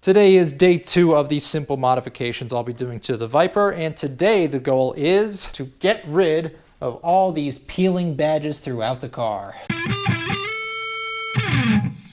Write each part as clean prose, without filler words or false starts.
Today is day 2 of these simple modifications I'll be doing to the Viper, and today the goal is to get rid of all these peeling badges throughout the car.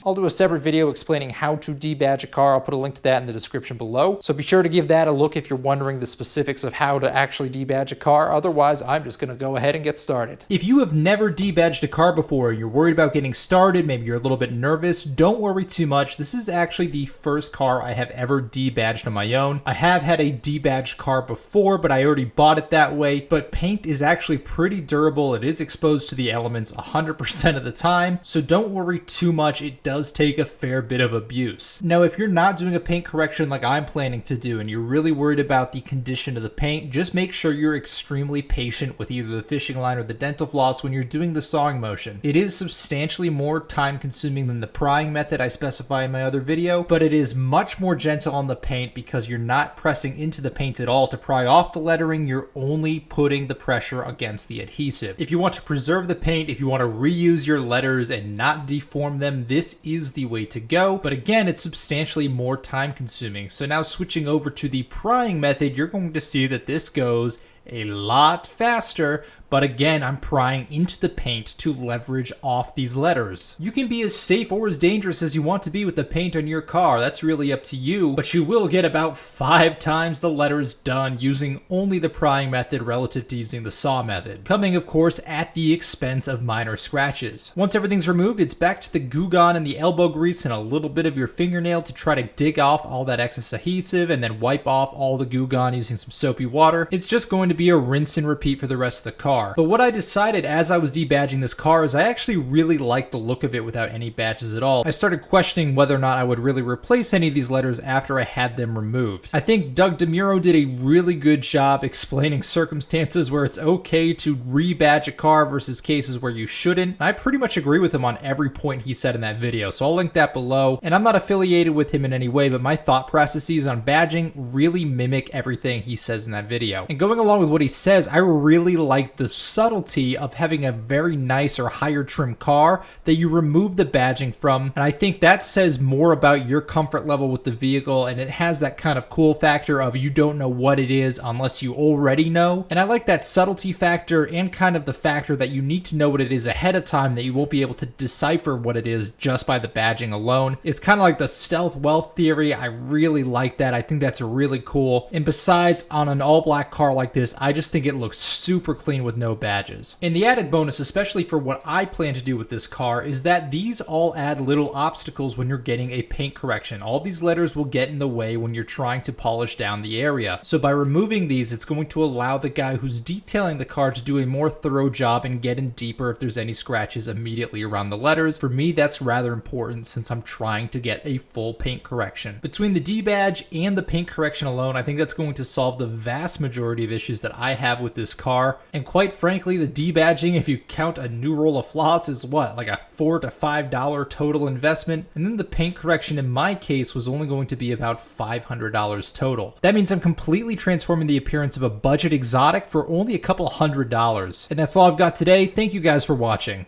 I'll do a separate video explaining how to debadge a car. I'll put a link to that in the description below. So be sure to give that a look if you're wondering the specifics of how to actually debadge a car. Otherwise, I'm just going to go ahead and get started. If you have never debadged a car before, you're worried about getting started, maybe you're a little bit nervous, don't worry too much. This is actually the first car I have ever debadged on my own. I have had a debadged car before, but I already bought it that way. But paint is actually pretty durable. It is exposed to the elements 100% of the time. So don't worry too much. It does take a fair bit of abuse. Now, if you're not doing a paint correction like I'm planning to do and you're really worried about the condition of the paint, just make sure you're extremely patient with either the fishing line or the dental floss when you're doing the sawing motion. It is substantially more time consuming than the prying method I specify in my other video, but it is much more gentle on the paint because you're not pressing into the paint at all to pry off the lettering. You're only putting the pressure against the adhesive. If you want to preserve the paint, if you want to reuse your letters and not deform them, this is the way to go. But again, it's substantially more time consuming. So now switching over to the prying method, you're going to see that this goes a lot faster, but again, I'm prying into the paint to leverage off these letters. You can be as safe or as dangerous as you want to be with the paint on your car. That's really up to you, but you will get about 5 times the letters done using only the prying method relative to using the saw method. Coming, of course, at the expense of minor scratches. Once everything's removed, it's back to the Goo Gone and the elbow grease and a little bit of your fingernail to try to dig off all that excess adhesive and then wipe off all the Goo Gone using some soapy water. It's just going to be a rinse and repeat for the rest of the car. But what I decided as I was debadging this car is I actually really liked the look of it without any badges at all. I started questioning whether or not I would really replace any of these letters after I had them removed. I think DeMuro did a really good job explaining circumstances where it's okay to rebadge a car versus cases where you shouldn't. I pretty much agree with him on every point he said in that video, so I'll link that below. And I'm not affiliated with him in any way, but my thought processes on badging really mimic everything he says in that video. And going along with what he says, I really like the subtlety of having a very nice or higher trim car that you remove the badging from, and I think that says more about your comfort level with the vehicle, and it has that kind of cool factor of you don't know what it is unless you already know. And I like that subtlety factor and kind of the factor that you need to know what it is ahead of time, that you won't be able to decipher what it is just by the badging alone. It's kind of like the stealth wealth theory. I really like that. I think that's really cool. And besides, on an all black car like this, I just think it looks super clean with no badges. And the added bonus, especially for what I plan to do with this car, is that these all add little obstacles when you're getting a paint correction. All these letters will get in the way when you're trying to polish down the area. So by removing these, it's going to allow the guy who's detailing the car to do a more thorough job and get in deeper if there's any scratches immediately around the letters. For me, that's rather important since I'm trying to get a full paint correction. Between the debadge and the paint correction alone, I think that's going to solve the vast majority of issues that I have with this car. And quite frankly, the debadging, if you count a new roll of floss, is what, like a $4 to $5 total investment? And then the paint correction in my case was only going to be about $500 total. That means I'm completely transforming the appearance of a budget exotic for only a couple $100. And that's all I've got today. Thank you guys for watching.